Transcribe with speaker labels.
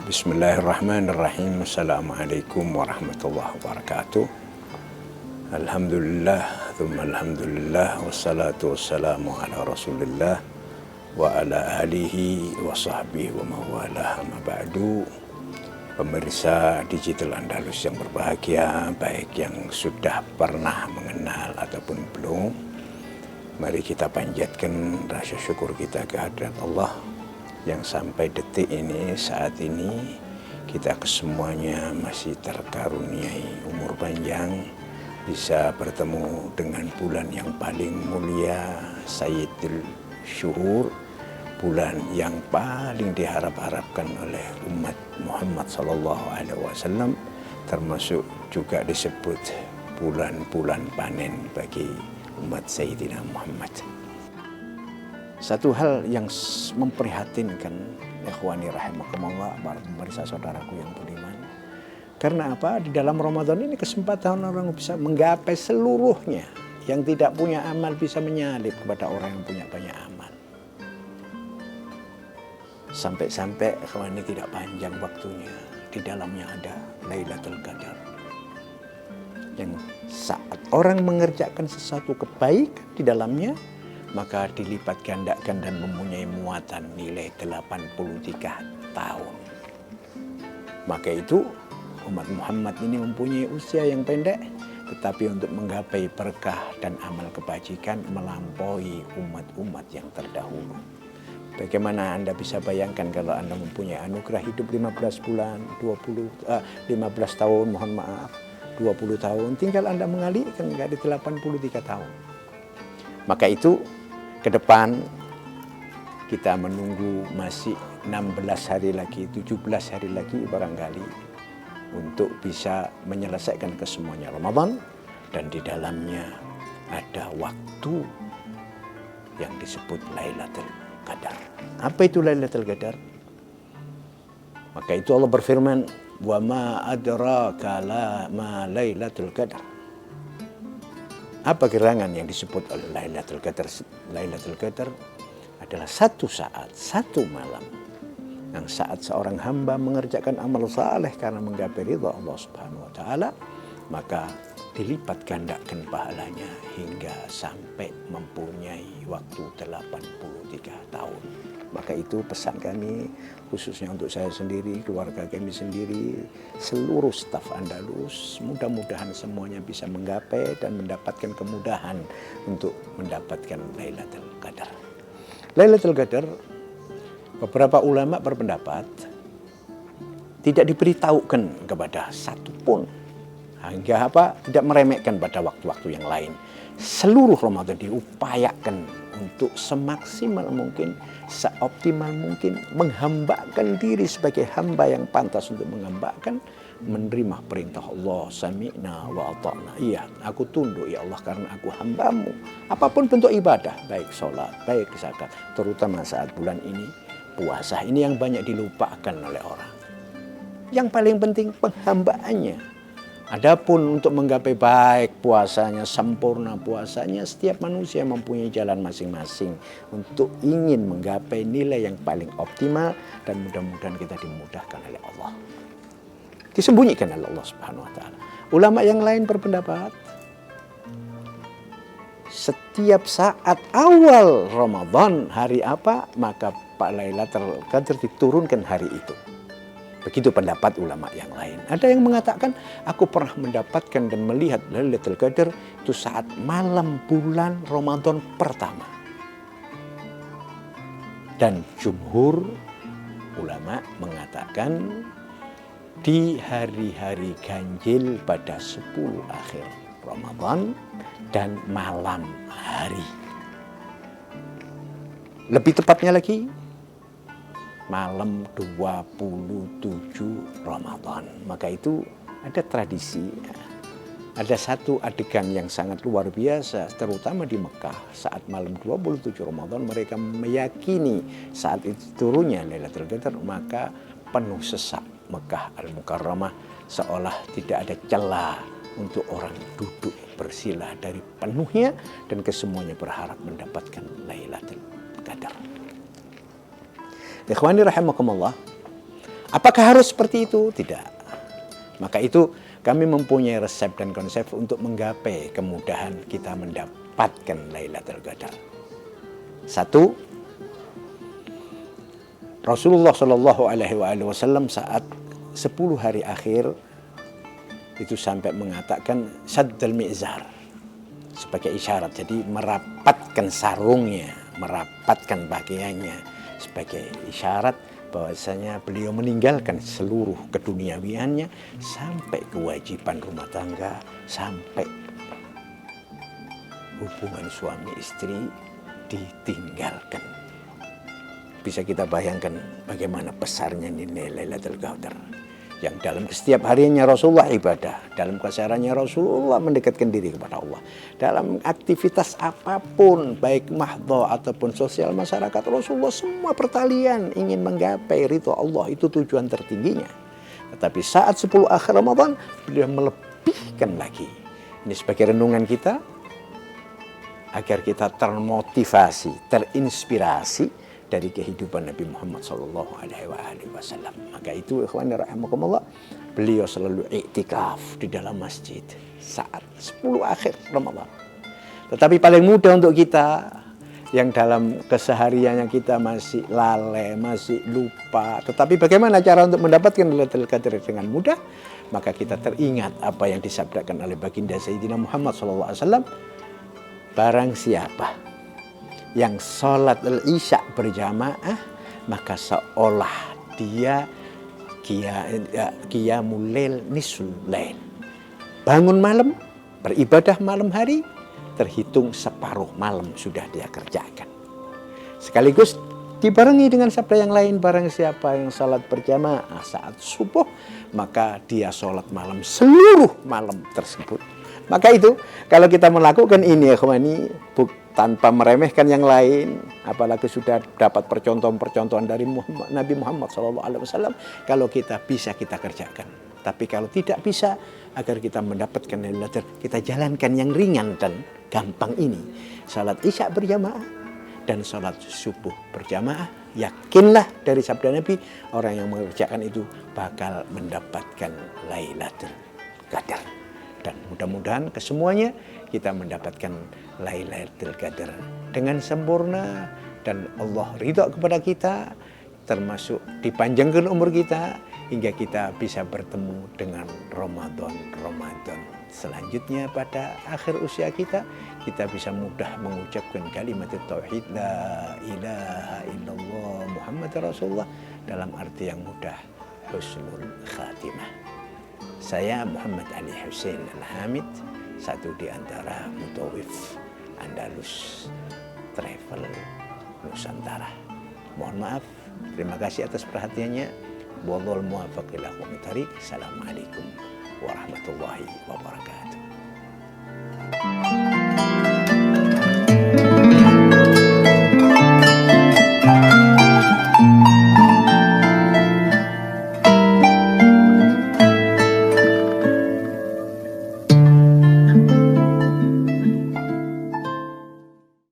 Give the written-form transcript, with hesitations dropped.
Speaker 1: Bismillahirrahmanirrahim. Assalamualaikum warahmatullahi wabarakatuh. Alhamdulillah, thumma alhamdulillah, wassalatu wassalamu ala rasulillah wa ala alihi wa sahbihi wa mawalah, amma ba'du. Pemirsa Digital Andalus yang berbahagia, baik yang sudah pernah mengenal ataupun belum, mari kita panjatkan rasa syukur kita kehadirat Allah yang sampai detik ini, saat ini kita kesemuanya masih terkaruniai umur panjang, bisa bertemu dengan bulan yang paling mulia, Sayyidul Syuhur, bulan yang paling diharap-harapkan oleh umat Muhammad SAW, termasuk juga disebut bulan-bulan panen bagi umat Sayyidina Muhammad. Satu hal yang memprihatinkan, ikhwani rahimakumullah, para pemirsa saudaraku yang budiman. Karena apa? Di dalam Ramadan ini kesempatan orang bisa menggapai seluruhnya. Yang tidak punya amal bisa menyalip kepada orang yang punya banyak amal. Sampai-sampai ikhwani tidak panjang waktunya. Di dalamnya ada Lailatul Qadar. Yang saat orang mengerjakan sesuatu kebaikan di dalamnya, maka dilipat gandakan dan mempunyai muatan nilai 83 tahun. Maka itu umat Muhammad ini mempunyai usia yang pendek, tetapi untuk menggapai berkah dan amal kebajikan melampaui umat-umat yang terdahulu. Bagaimana Anda bisa bayangkan kalau Anda mempunyai anugerah hidup 15 bulan, 15 tahun, mohon maaf, 20 tahun, tinggal Anda mengalihkan menjadi 83 tahun. Maka itu ke depan kita menunggu masih 16 hari lagi, 17 hari lagi barangkali untuk bisa menyelesaikan kesemuanya Ramadan, dan di dalamnya ada waktu yang disebut Lailatul Qadar. Apa itu Lailatul Qadar? Maka itu Allah berfirman, "Wa ma adraka ma Lailatul Qadar." Apa gerangan yang disebut oleh Lailatul Qadar? Lailatul Qadar adalah satu saat, satu malam yang saat seorang hamba mengerjakan amal saleh karena menggapai ridha Allah Subhanahu wa taala, maka dilipat gandakan pahalanya hingga sampai mempunyai waktu 83 tahun. Maka itu pesan kami, khususnya untuk saya sendiri, keluarga kami sendiri, seluruh staf Andalus, mudah-mudahan semuanya bisa menggapai dan mendapatkan kemudahan untuk mendapatkan Lailatul Qadar. Lailatul Qadar, beberapa ulama berpendapat tidak diberitahukan kepada satupun, hingga tidak meremehkan pada waktu-waktu yang lain. Seluruh Ramadan diupayakan untuk semaksimal mungkin, seoptimal mungkin menghambakan diri sebagai hamba yang pantas untuk menghambakan, menerima perintah Allah, sami'na wa ata'na. Iya, aku tunduk ya Allah karena aku hambamu. Apapun bentuk ibadah, baik sholat, baik zakat, terutama saat bulan ini, puasa ini yang banyak dilupakan oleh orang. Yang paling penting penghambaannya. Adapun untuk menggapai baik puasanya, sempurna puasanya, setiap manusia mempunyai jalan masing-masing untuk ingin menggapai nilai yang paling optimal, dan mudah-mudahan kita dimudahkan oleh Allah. Disembunyikan oleh Allah Subhanahu wa taala. Ulama yang lain berpendapat setiap saat awal Ramadan, hari apa, maka Lailatul Qadar diturunkan hari itu. Begitu pendapat ulama yang lain. Ada yang mengatakan, aku pernah mendapatkan dan melihat Lailatul Qadar itu saat malam bulan Ramadan pertama. Dan jumhur ulama mengatakan di hari-hari ganjil pada 10 akhir Ramadan dan malam hari. Lebih tepatnya lagi, malam 27 Ramadan. Maka itu ada tradisi, ada satu adegan yang sangat luar biasa, terutama di Mekah saat malam 27 Ramadan, mereka meyakini saat itu turunnya Lailatul Qadar, maka penuh sesak Mekah Al-Mukarramah, seolah tidak ada celah untuk orang duduk bersilah dari penuhnya, dan kesemuanya berharap mendapatkan Lailatul Qadar. Ikhwani rahimakumullah, Apakah harus seperti itu? Tidak. Maka itu kami mempunyai resep dan konsep untuk menggapai kemudahan kita mendapatkan Lailatul Qadar. Satu, Rasulullah Shallallahu Alaihi Wasallam saat 10 hari akhir itu sampai mengatakan saddal mi'zar sebagai isyarat. Jadi merapatkan sarungnya, merapatkan pakaiannya sebagai isyarat bahwasanya beliau meninggalkan seluruh keduniawiannya sampai kewajiban rumah tangga, sampai hubungan suami istri ditinggalkan. Bisa kita bayangkan bagaimana besarnya nilai Lailatul Qadar. Yang dalam setiap harinya Rasulullah ibadah, dalam kesehariannya Rasulullah mendekatkan diri kepada Allah. Dalam aktivitas apapun, baik mahdha ataupun sosial masyarakat, Rasulullah semua pertalian ingin menggapai ridha Allah, itu tujuan tertingginya. Tetapi saat 10 akhir Ramadan, beliau melebihkan lagi. Ini sebagai renungan kita, agar kita termotivasi, terinspirasi dari kehidupan Nabi Muhammad Sallallahu Alaihi Wasallam. Maka itu ikhwan rahimakumullah, beliau selalu iktikaf di dalam masjid saat 10 akhir Ramadan. Tetapi paling mudah untuk kita yang dalam kesehariannya kita masih lalai, masih lupa. Tetapi bagaimana cara untuk mendapatkan Lailatul Qadar dengan mudah? Maka kita teringat apa yang disabdakan oleh baginda Sayyidina Muhammad Sallallahu Alaihi Wasallam. Barang siapa yang sholat al-isya berjamaah, maka seolah dia qiyamul lail nisful lail. Bangun malam, beribadah malam hari, terhitung separuh malam sudah dia kerjakan. Sekaligus dibarengi dengan sabda yang lain, barang siapa yang sholat berjamaah saat subuh, maka dia sholat malam seluruh malam tersebut. Maka itu, kalau kita melakukan ini, ikhwani, tanpa meremehkan yang lain, apalagi sudah dapat percontohan-percontohan dari Nabi Muhammad SAW, kalau kita bisa kita kerjakan. Tapi kalau tidak bisa, agar kita mendapatkan Lailatul Qadar, kita jalankan yang ringan dan gampang ini. Salat isya berjamaah dan salat subuh berjamaah. Yakinlah dari sabda Nabi, orang yang mengerjakan itu bakal mendapatkan Lailatul Qadar. Dan mudah-mudahan kesemuanya kita mendapatkan Lailatul Qadar dengan sempurna, dan Allah ridha kepada kita, termasuk dipanjangkan umur kita hingga kita bisa bertemu dengan Ramadan selanjutnya. Pada akhir usia kita bisa mudah mengucapkan kalimat tauhid la ilaha illallah Muhammad Rasulullah dalam arti yang mudah, husnul khatimah. Saya Muhammad Ali Hussein Al-Hamid, satu di antara mutawif Andalus Travel Nusantara. Mohon maaf, terima kasih atas perhatiannya. Wallahul muwaffiq ila aqwamit thariq. Assalamualaikum warahmatullahi wabarakatuh.